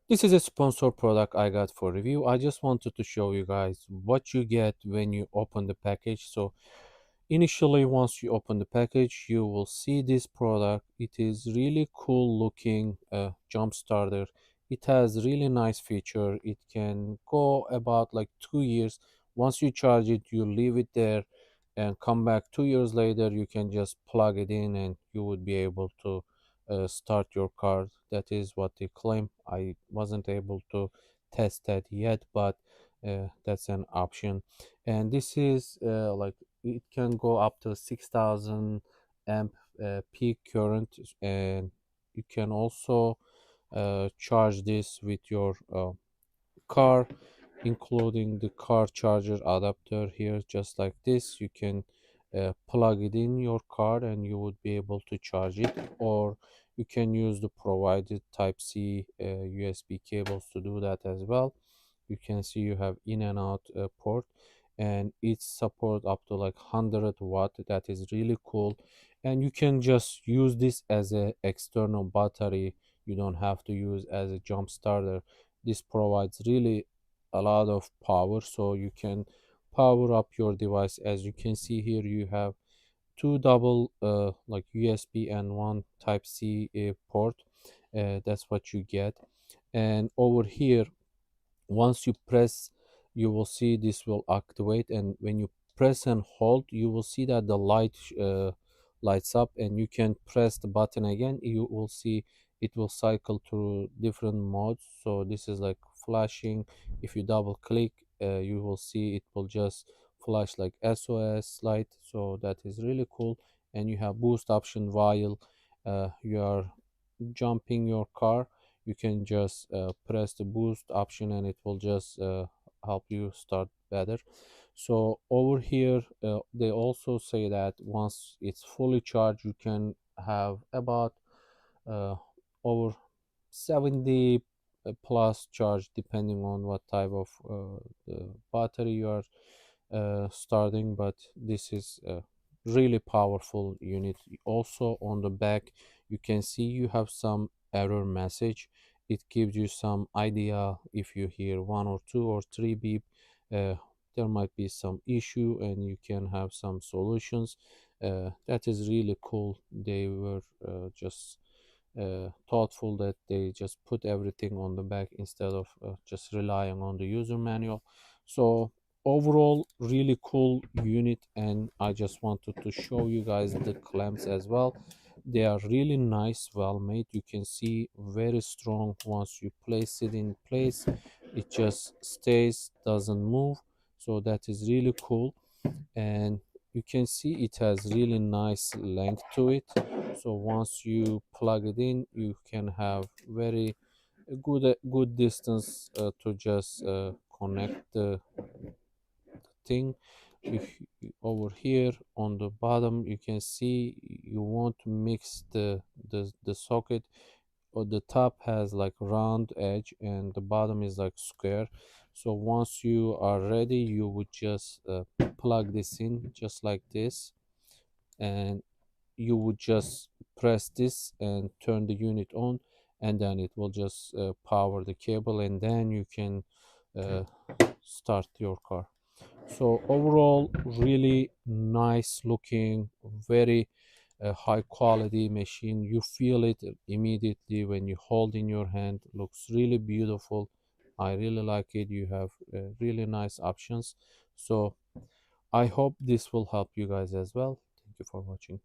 This is a sponsor product I got for review. I just wanted to show you guys what you get when you open the package. So initially, once you open the package, you will see this product. It is really cool looking jump starter. It has really nice feature. It can go about like 2 years. Once you charge it, you leave it there and come back 2 years later. You can just plug it in and you would be able to start your car. That is what they claim. I wasn't able to test that yet, but that's an option. And this is like it can go up to 6000 amp peak current, and you can also charge this with your car, including the car charger adapter here. Just like this, you can plug it in your car and you would be able to charge it, or you can use the provided type C USB cables to do that as well. You can see you have in and out port, and it support up to like 100 watt. That is really cool, and you can just use this as a external battery. You don't have to use as a jump starter. This provides really a lot of power, so you can power up your device. As you can see here, you have two double like USB and one type C port. That's what you get. And over here, once you press, you will see this will activate, and when you press and hold, you will see that the light lights up, and you can press the button again. You will see it will cycle through different modes. So this is like flashing. If you double click, you will see it will just flash like SOS light. So that is really cool. And you have boost option while you are jumping your car. You can just press the boost option and it will just help you start better. So over here, they also say that once it's fully charged, you can have about uh, over 70 plus charge, depending on what type of the battery you are starting. But this is a really powerful unit. Also on the back, you can see you have some error message. It gives you some idea. If you hear one or two or three beep, uh, there might be some issue and you can have some solutions. That is really cool. They were just thoughtful that they just put everything on the back instead of just relying on the user manual. So overall, really cool unit, and I just wanted to show you guys the clamps as well. They are really nice, well made. You can see very strong. Once you place it in place, it just stays, doesn't move. So that is really cool. And you can see it has really nice length to it. So once you plug it in, you can have very good distance to just connect the thing. If over here on the bottom, you can see you want to mix the socket, or the top has like round edge and the bottom is like square. So once you are ready, you would just plug this in just like this, and you would just press this and turn the unit on, and then it will just power the cable, and then you can uh, start your car. So overall, really nice looking, very high quality machine. You feel it immediately when you hold in your hand. Looks really beautiful. I really like it. You have really nice options. So I hope this will help you guys as well. Thank you for watching.